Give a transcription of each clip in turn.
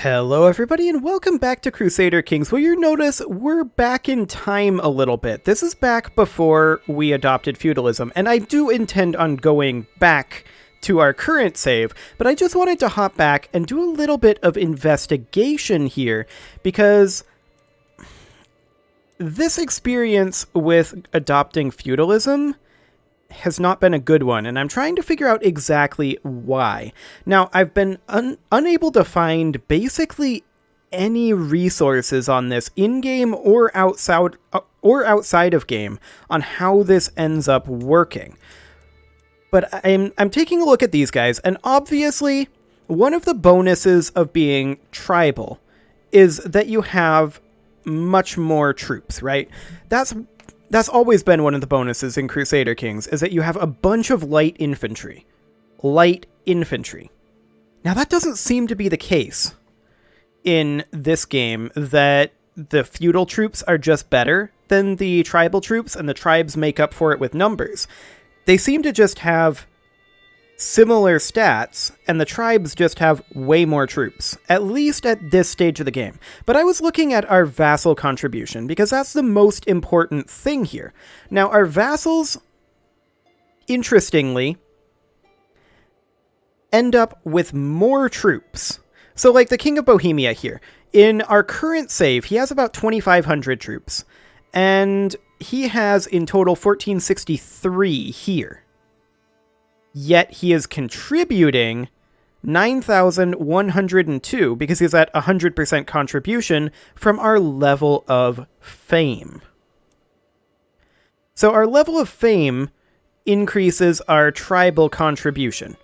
Hello everybody and welcome back to Crusader Kings. Well, you notice we're back in time a little bit. This is back before we adopted feudalism, and I do intend on going back to our current save, but I just wanted to hop back and do a little bit of investigation here, because this experience with adopting feudalism has not been a good one, and I'm trying to figure out exactly why. Now, I've been unable to find basically any resources on this in-game or outside of game on how this ends up working. But I'm taking a look at these guys, and obviously one of the bonuses of being tribal is that you have much more troops, right? That's always been one of the bonuses in Crusader Kings, is that you have a bunch of light infantry. Light infantry. Now, that doesn't seem to be the case in this game, that the feudal troops are just better than the tribal troops, and the tribes make up for it with numbers. They seem to just have similar stats, and the tribes just have way more troops, at least at this stage of the game. But I was looking at our vassal contribution, because that's the most important thing here. Now, our vassals, interestingly, end up with more troops. So, like the King of Bohemia here, in our current save, he has about 2,500 troops, and he has in total 1,463 here. Yet he is contributing 9,102 because he's at 100% contribution from our level of fame. So our level of fame increases our tribal contribution.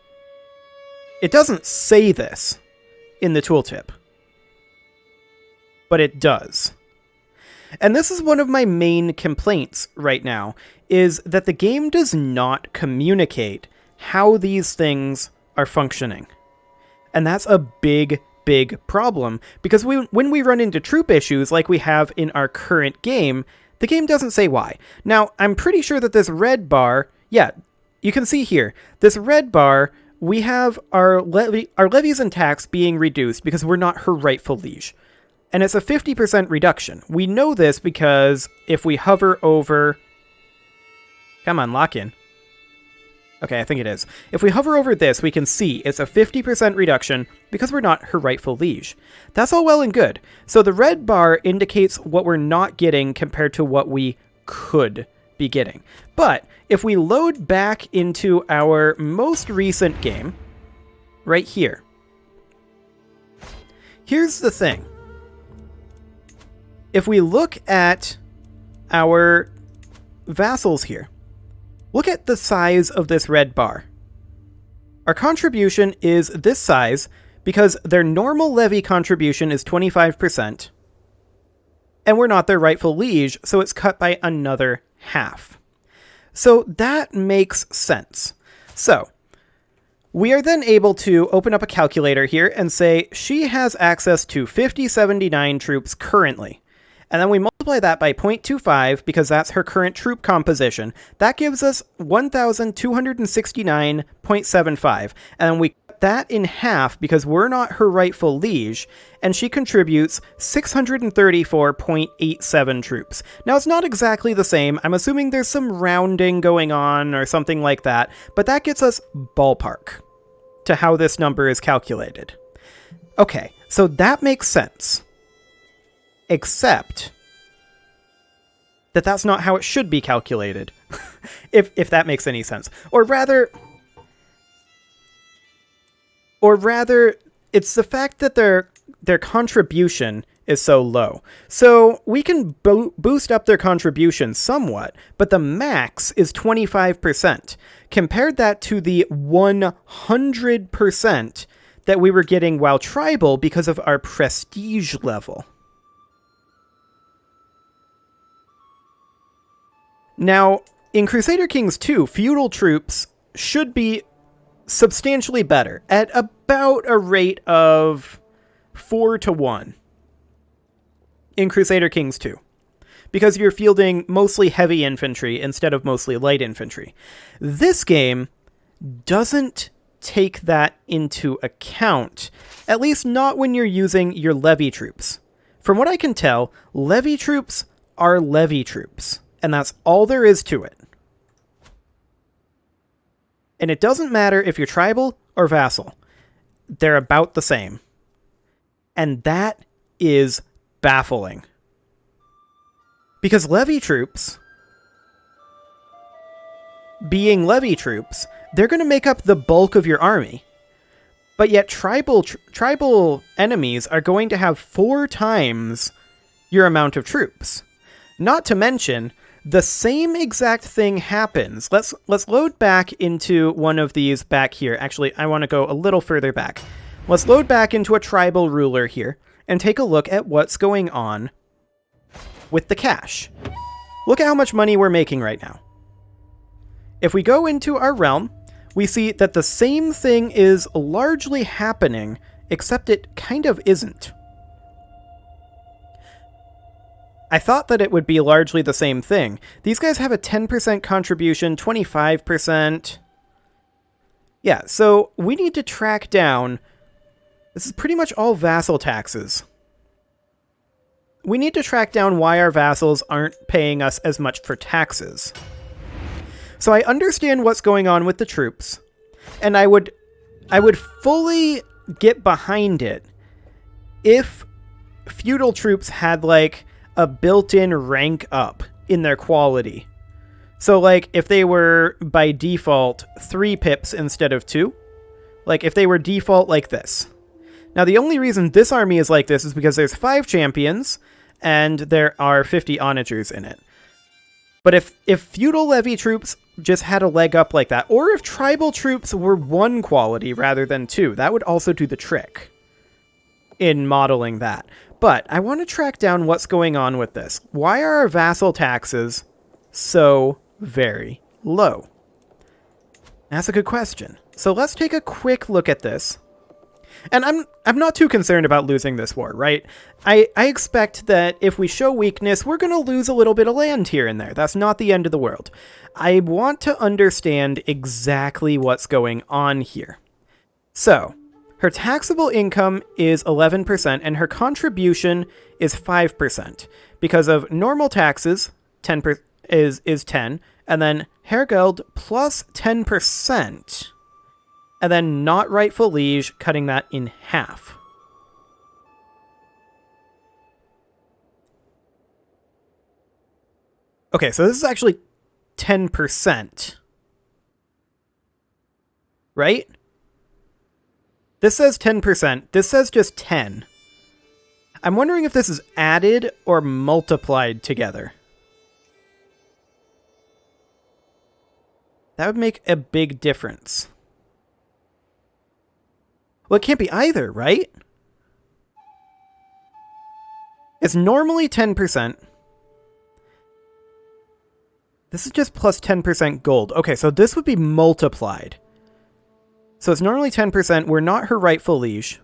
It doesn't say this in the tooltip, but it does. And this is one of my main complaints right now, is that the game does not communicate how these things are functioning. And that's a big, big problem, because when we run into troop issues like we have in our current game, the game doesn't say why. Now, I'm pretty sure that this red bar, yeah, you can see here, this red bar, we have our levies and tax being reduced because we're not her rightful liege. And it's a 50% reduction. We know this because if we hover over... Come on, lock in. Okay, I think it is. If we hover over this, we can see it's a 50% reduction because we're not her rightful liege. That's all well and good. So the red bar indicates what we're not getting compared to what we could be getting. But if we load back into our most recent game, right here, here's the thing. If we look at our vassals here, look at the size of this red bar. Our contribution is this size because their normal levy contribution is 25%, and we're not their rightful liege, so it's cut by another half. So that makes sense. So we are then able to open up a calculator here and say she has access to 5079 troops currently. And then we multiply that by 0.25 because that's her current troop composition. That gives us 1,269.75. And then we cut that in half because we're not her rightful liege, and she contributes 634.87 troops. Now, it's not exactly the same. I'm assuming there's some rounding going on or something like that, but that gets us ballpark to how this number is calculated. Okay, so that makes sense. Except that that's not how it should be calculated, if that makes any sense. Or rather, it's the fact that their contribution is so low. So we can boost up their contribution somewhat, but the max is 25%. Compared that to the 100% that we were getting while tribal because of our prestige level. Now, in Crusader Kings 2, feudal troops should be substantially better, at about a rate of 4-1 in Crusader Kings 2, because you're fielding mostly heavy infantry instead of mostly light infantry. This game doesn't take that into account, at least not when you're using your levy troops. From what I can tell, levy troops are levy troops, and that's all there is to it. And it doesn't matter if you're tribal or vassal. They're about the same. And that is baffling. Because levy troops, being levy troops, they're going to make up the bulk of your army. But yet tribal enemies are going to have 4 times your amount of troops. Not to mention, the same exact thing happens. Let's load back into one of these back here. Actually, I want to go a little further back. Let's load back into a tribal ruler here and take a look at what's going on with the cash. Look at how much money we're making right now. If we go into our realm, we see that the same thing is largely happening, except it kind of isn't. I thought that it would be largely the same thing. These guys have a 10% contribution, 25%. Yeah, so we need to track down... This is pretty much all vassal taxes. We need to track down why our vassals aren't paying us as much for taxes. So I understand what's going on with the troops, and I would fully get behind it if feudal troops had, like, a built-in rank up in their quality. So, like, if they were, by default, 3 pips instead of 2, like, if they were default like this. Now, the only reason this army is like this is because there's 5 champions, and there are 50 onagers in it. But if feudal levy troops just had a leg up like that, or if tribal troops were 1 quality rather than 2, that would also do the trick in modeling that. But I want to track down what's going on with this. Why are our vassal taxes so very low? That's a good question. So let's take a quick look at this. And I'm not too concerned about losing this war, right? I expect that if we show weakness, we're going to lose a little bit of land here and there. That's not the end of the world. I want to understand exactly what's going on here. So, her taxable income is 11% and her contribution is 5%. Because of normal taxes, 10% is 10, and then Hergeld plus 10%. And then not rightful liege, cutting that in half. Okay, so this is actually 10%. Right? This says 10%. This says just 10. I'm wondering if this is added or multiplied together. That would make a big difference. Well, it can't be either, right? It's normally 10%. This is just plus 10% gold. Okay, so this would be multiplied. So it's normally 10%. We're not her rightful liege.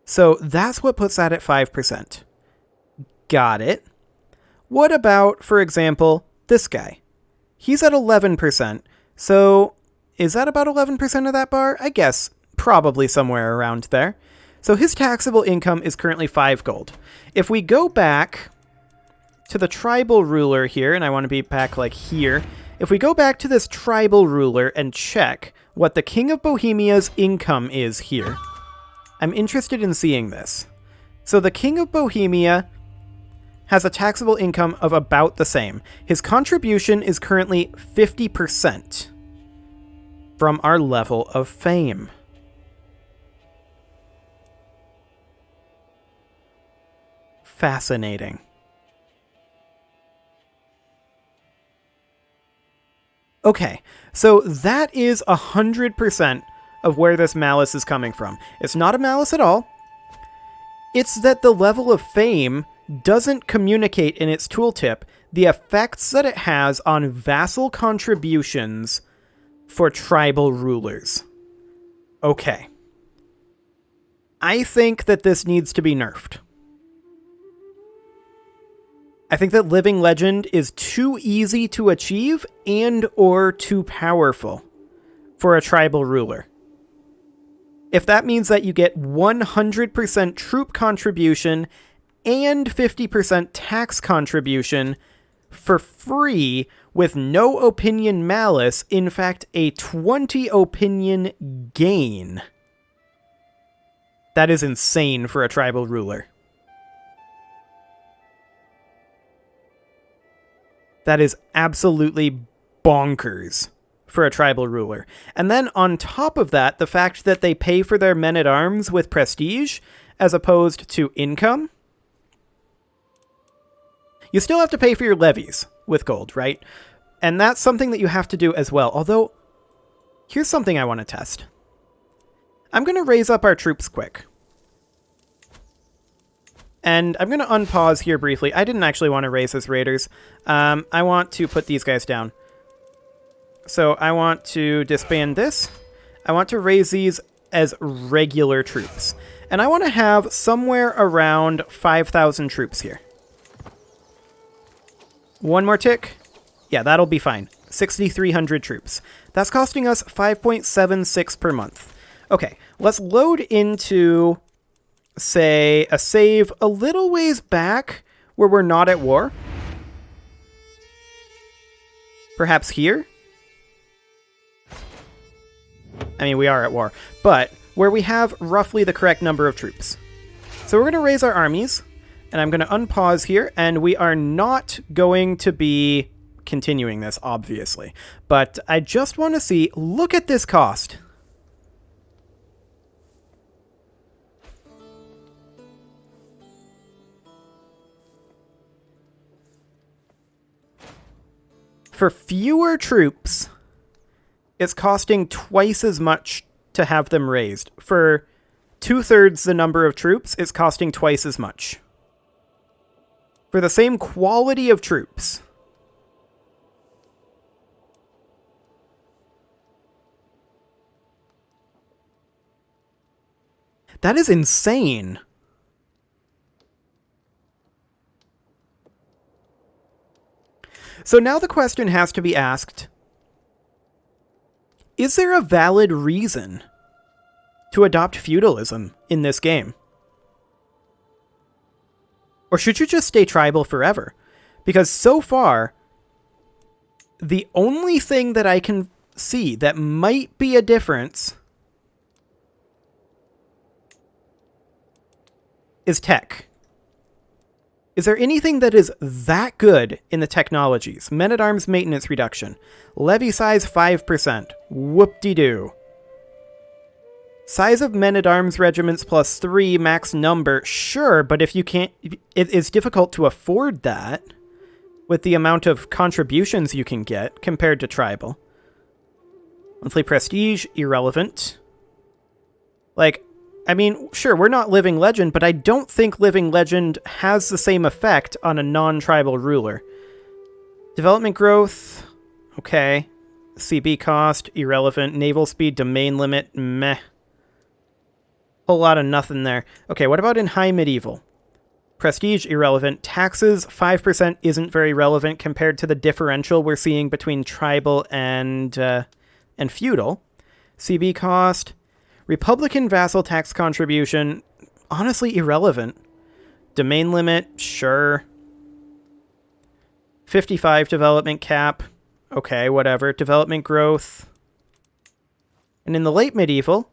So that's what puts that at 5%. Got it. What about, for example, this guy? He's at 11%. So... is that about 11% of that bar? I guess probably somewhere around there. So his taxable income is currently 5 gold. If we go back to the tribal ruler here, and I want to be back like here. If we go back to this tribal ruler and check what the King of Bohemia's income is here, I'm interested in seeing this. So the King of Bohemia has a taxable income of about the same. His contribution is currently 50%. From our level of fame. Fascinating. Okay, so that is 100% of where this malice is coming from. It's not a malice at all. It's that the level of fame doesn't communicate in its tooltip the effects that it has on vassal contributions for tribal rulers. Okay. I think that this needs to be nerfed. I think that Living Legend is too easy to achieve and or too powerful. for a tribal ruler. If that means that you get 100% troop contribution and 50% tax contribution for free with no opinion malus, in fact, a 20 opinion gain. That is insane for a tribal ruler. That is absolutely bonkers for a tribal ruler. And then on top of that, the fact that they pay for their men-at-arms with prestige as opposed to income. You still have to pay for your levies with gold, right? And that's something that you have to do as well. Although, here's something I want to test. I'm going to raise up our troops quick. And I'm going to unpause here briefly. I didn't actually want to raise as raiders. I want to put these guys down. So I want to disband this. I want to raise these as regular troops. And I want to have somewhere around 5,000 troops here. One more tick. Yeah, that'll be fine. 6,300 troops. That's costing us 5.76 per month. Okay, let's load into, say, a save a little ways back where we're not at war. Perhaps here? I mean, we are at war, but where we have roughly the correct number of troops. So we're going to raise our armies, and I'm going to unpause here, and we are not going to be continuing this, obviously. But I just want to see, look at this cost. For fewer troops, it's costing twice as much to have them raised. For 2/3 the number of troops, it's costing twice as much. For the same quality of troops. That is insane. So now the question has to be asked, is there a valid reason to adopt feudalism in this game? Or should you just stay tribal forever? Because so far, the only thing that I can see that might be a difference is tech. Is there anything that is that good in the technologies? Men-at-arms maintenance reduction. Levy size 5%. Whoop-de-doo. Size of men-at-arms regiments plus 3, max number. Sure, but if you can't... It's difficult to afford that with the amount of contributions you can get compared to tribal. Monthly prestige, irrelevant. Like... I mean, sure, we're not Living Legend, but I don't think Living Legend has the same effect on a non-tribal ruler. Development growth, okay. CB cost, irrelevant. Naval speed, domain limit, meh. Whole lot of nothing there. Okay, what about in High Medieval? Prestige, irrelevant. Taxes, 5% isn't very relevant compared to the differential we're seeing between tribal and feudal. CB cost... Republican vassal tax contribution, honestly irrelevant. Domain limit, sure. 55 development cap, okay, whatever. Development growth. And in the late medieval,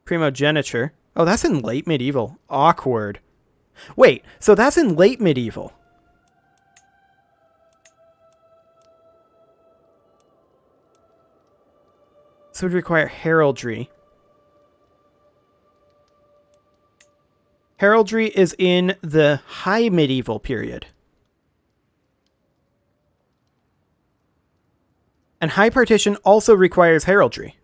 primogeniture. Oh, that's in late medieval. Awkward. Wait, so that's in late medieval. This would require heraldry. Heraldry is in the High Medieval period. And High Partition also requires heraldry.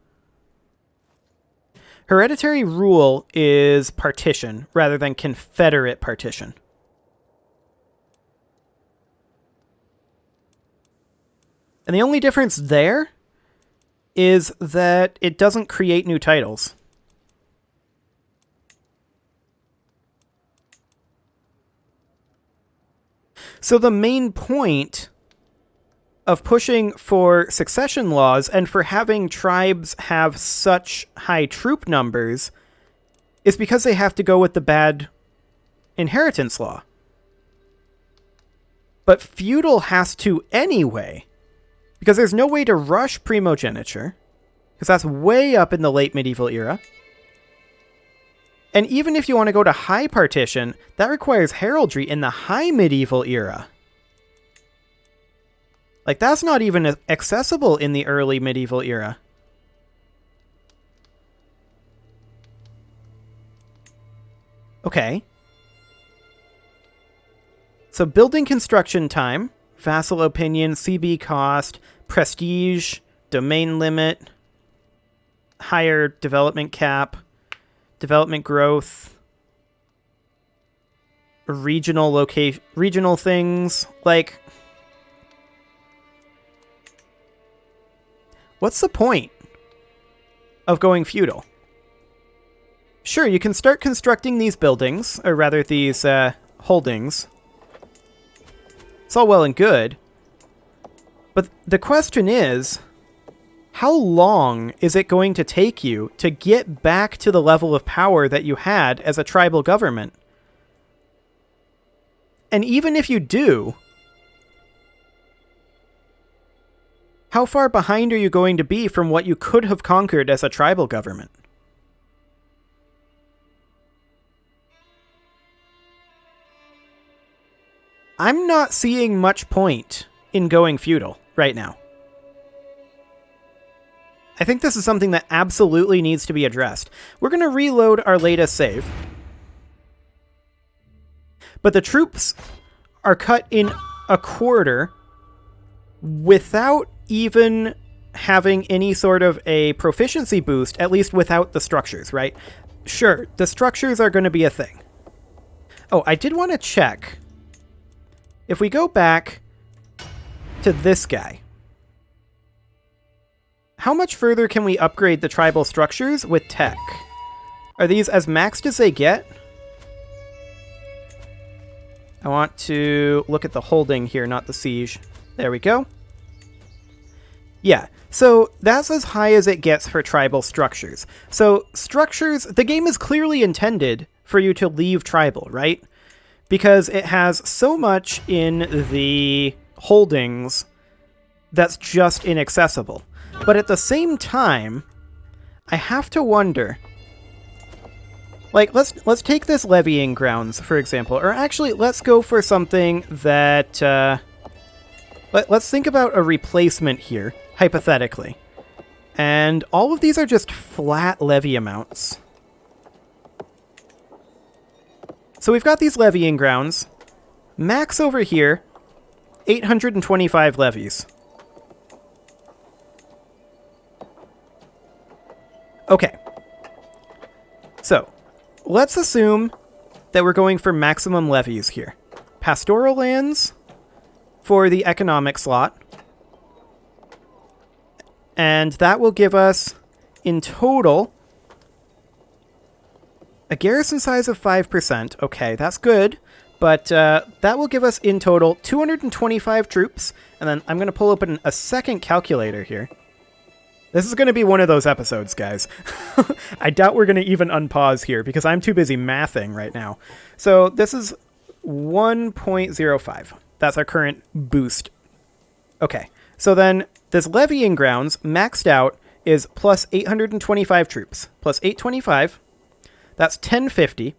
Hereditary rule is partition rather than confederate partition. And the only difference there is that it doesn't create new titles. So the main point of pushing for succession laws and for having tribes have such high troop numbers is because they have to go with the bad inheritance law. But feudal has to anyway, because there's no way to rush primogeniture, because that's way up in the late medieval era. And even if you want to go to high partition, that requires heraldry in the high medieval era. Like, that's not even accessible in the early medieval era. Okay. So building construction time, vassal opinion, CB cost, prestige, domain limit, higher development cap, development growth, regional things, like, what's the point of going feudal? Sure, you can start constructing these buildings, or rather these holdings. It's all well and good. But the question is, how long is it going to take you to get back to the level of power that you had as a tribal government? And even if you do, how far behind are you going to be from what you could have conquered as a tribal government? I'm not seeing much point in going feudal right now. I think this is something that absolutely needs to be addressed. We're going to reload our latest save. But the troops are cut in a quarter without even having any sort of a proficiency boost, at least without the structures, right? Sure, the structures are going to be a thing. Oh, I did want to check. If we go back to this guy, how much further can we upgrade the tribal structures with tech? Are these as maxed as they get? I want to look at the holding here, not the siege. There we go. Yeah, so that's as high as it gets for tribal structures. So structures, the game is clearly intended for you to leave tribal, right? Because it has so much in the holdings that's just inaccessible. But at the same time, I have to wonder, like, let's take this levying grounds, for example, or actually, let's go for something that, let's think about a replacement here, hypothetically. And all of these are just flat levy amounts. So we've got these levying grounds. Max over here, 825 levies. Okay. So, let's assume that we're going for maximum levies here. Pastoral lands for the economic slot. And that will give us, in total, a garrison size of 5%. Okay, that's good. But that will give us, in total, 225 troops. And then I'm going to pull open a second calculator here. This is going to be one of those episodes, guys. I doubt we're going to even unpause here because I'm too busy mathing right now. So this is 1.05. That's our current boost. Okay, so then this levying grounds maxed out is plus 825 troops. Plus 825. That's 1050.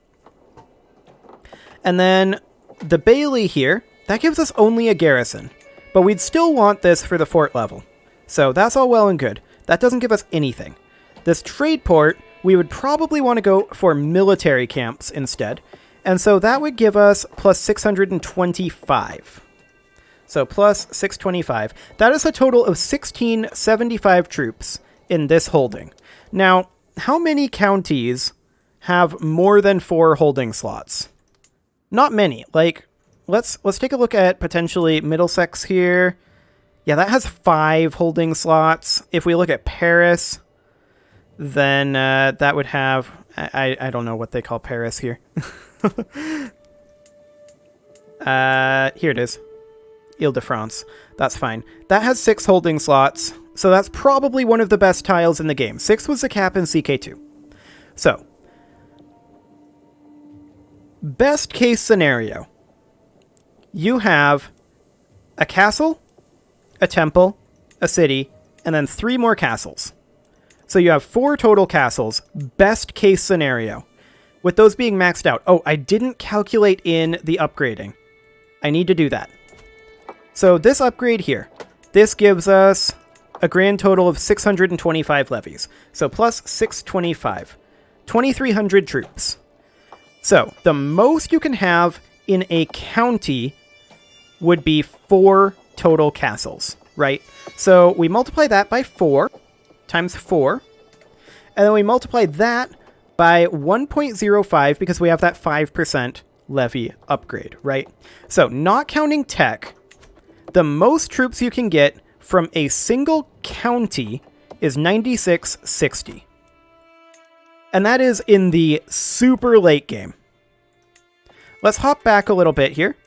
And then the Bailey here, that gives us only a garrison. But we'd still want this for the fort level. So that's all well and good. That doesn't give us anything. This trade port, we would probably want to go for military camps instead. And so that would give us plus 625. So plus 625. That is a total of 1675 troops in this holding. Now, how many counties have more than 4 holding slots? Not many. Like, let's take a look at potentially Middlesex here. Yeah, that has 5 holding slots. If we look at Paris, then that would have... I don't know what they call Paris here. Here it is. Ile-de-France. That's fine. That has 6 holding slots, so that's probably one of the best tiles in the game. 6 was the cap in CK2. So, best case scenario. You have a castle, a temple, a city, and then 3 more castles. So you have 4 total castles, best case scenario. With those being maxed out. Oh, I didn't calculate in the upgrading. I need to do that. So this upgrade here, this gives us a grand total of 625 levies. So plus 625. 2,300 troops. So the most you can have in a county would be 4 total castles, right? So we multiply that by 4 times 4. And then we multiply that by 1.05 because we have that 5% levy upgrade, right? So not counting tech, the most troops you can get from a single county is 9660. And that is in the super late game. Let's hop back a little bit here.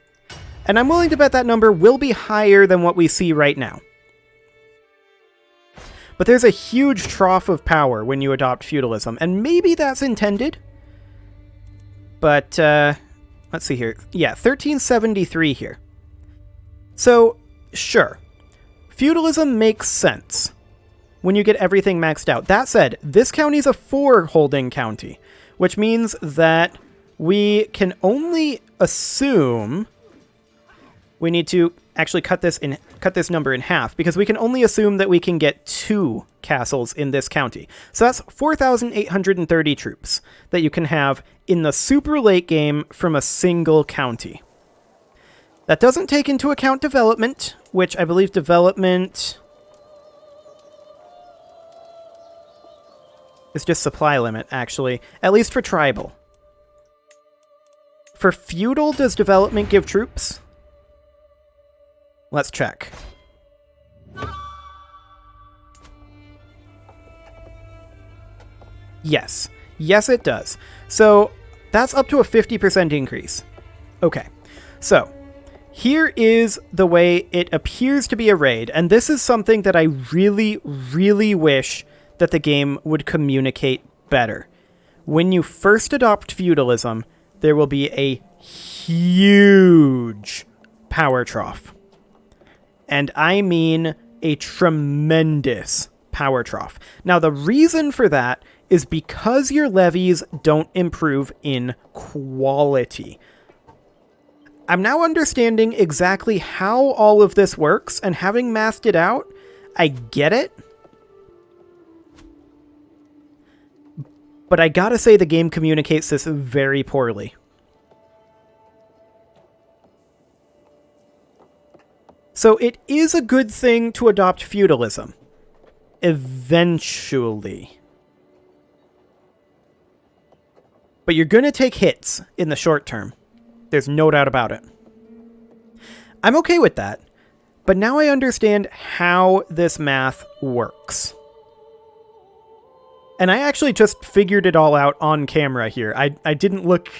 And I'm willing to bet that number will be higher than what we see right now. But there's a huge trough of power when you adopt feudalism, and maybe that's intended. But, let's see here. Yeah, 1373 here. So, sure. Feudalism makes sense when you get everything maxed out. That said, this county's a 4-holding county, which means that we can only assume... We need to actually cut this number in half, because we can only assume that we can get 2 castles in this county. So that's 4,830 troops that you can have in the super late game from a single county. That doesn't take into account development, which I believe development is just supply limit, actually, at least for tribal. For feudal, does development give troops? Let's check. Yes. Yes, it does. So that's up to a 50% increase. Okay. So here is the way it appears to be arrayed. And this is something that I really, really wish that the game would communicate better. When you first adopt feudalism, there will be a huge power trough. And I mean a tremendous power trough. Now, the reason for that is because your levies don't improve in quality. I'm now understanding exactly how all of this works, and having mathed it out, I get it. But I gotta say the game communicates this very poorly. So it is a good thing to adopt feudalism. Eventually. But you're going to take hits in the short term. There's no doubt about it. I'm okay with that. But now I understand how this math works. And I actually just figured it all out on camera here. I didn't look...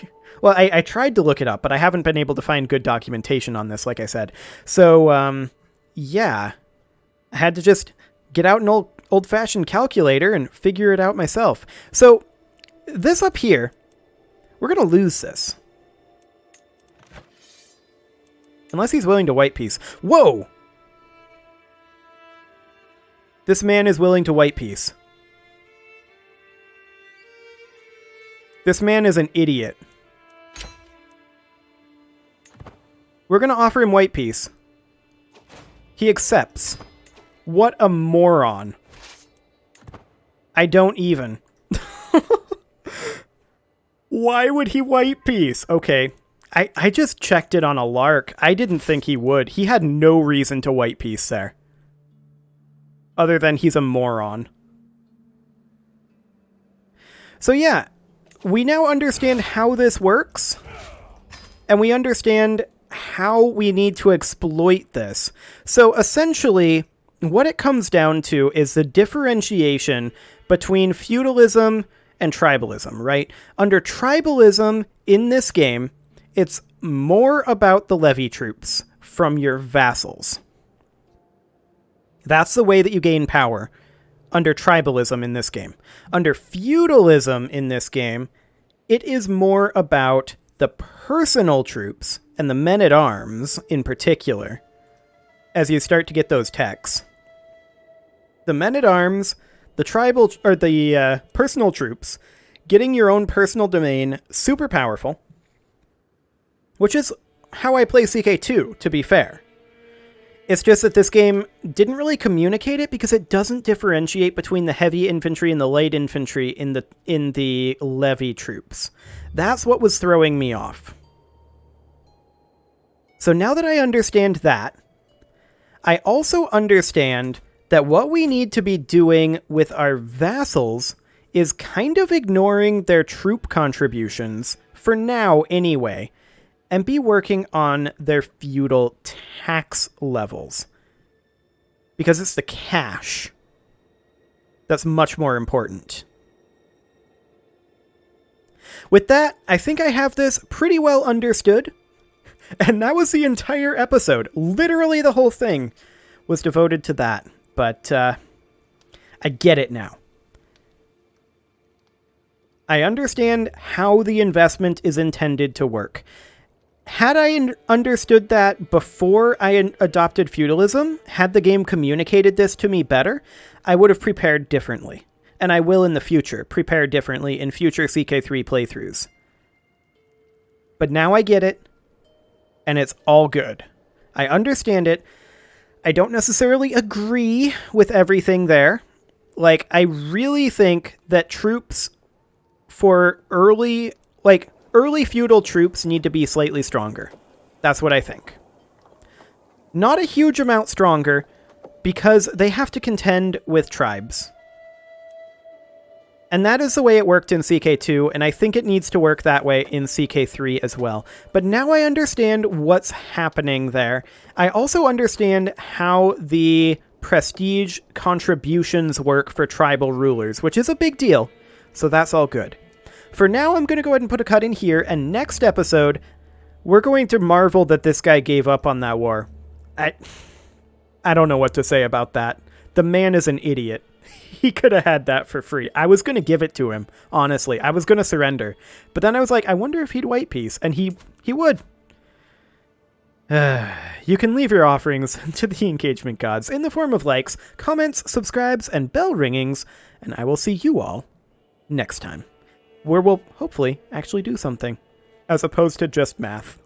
Well, I tried to look it up, but I haven't been able to find good documentation on this, like I said. So, yeah. I had to just get out an old-fashioned calculator and figure it out myself. So, this up here, we're going to lose this. Unless he's willing to white peace. Whoa! This man is willing to white peace. This man is an idiot. We're going to offer him white peace. He accepts. What a moron. I don't even. Why would he white peace? Okay, I just checked it on a lark. I didn't think he would. He had no reason to white peace there. Other than he's a moron. So yeah, we now understand how this works. And we understand how we need to exploit this. So essentially, what it comes down to is the differentiation between feudalism and tribalism, right? Under tribalism in this game, it's more about the levy troops from your vassals. That's the way that you gain power under tribalism in this game. Under feudalism in this game, it is more about the personal troops and the men-at-arms in particular as you start to get those techs. The men-at-arms, the tribal or the personal troops, getting your own personal domain, super powerful, which is how I play CK2, to be fair. It's just that this game didn't really communicate it because it doesn't differentiate between the heavy infantry and the light infantry in the levy troops. That's what was throwing me off. So now that I understand that, I also understand that what we need to be doing with our vassals is kind of ignoring their troop contributions, for now anyway, and be working on their feudal tax levels. Because it's the cash that's much more important. With that, I think I have this pretty well understood. And that was the entire episode. Literally the whole thing was devoted to that. But I get it now. I understand how the investment is intended to work. Had I understood that before I adopted feudalism, had the game communicated this to me better, I would have prepared differently. And I will in the future prepare differently in future CK3 playthroughs. But now I get it, and it's all good. I understand it. I don't necessarily agree with everything there. Like, I really think that troops for early feudal troops need to be slightly stronger. That's what I think. Not a huge amount stronger, because they have to contend with tribes. And that is the way it worked in CK2, and I think it needs to work that way in CK3 as well. But now I understand what's happening there. I also understand how the prestige contributions work for tribal rulers, which is a big deal, so that's all good. For now, I'm going to go ahead and put a cut in here, and next episode, we're going to marvel that this guy gave up on that war. I don't know what to say about that. The man is an idiot. He could have had that for free. I was going to give it to him, honestly. I was going to surrender. But then I was like, I wonder if he'd white peace, and he would. You can leave your offerings to the engagement gods in the form of likes, comments, subscribes, and bell ringings, and I will see you all next time, where we'll hopefully actually do something, as opposed to just math.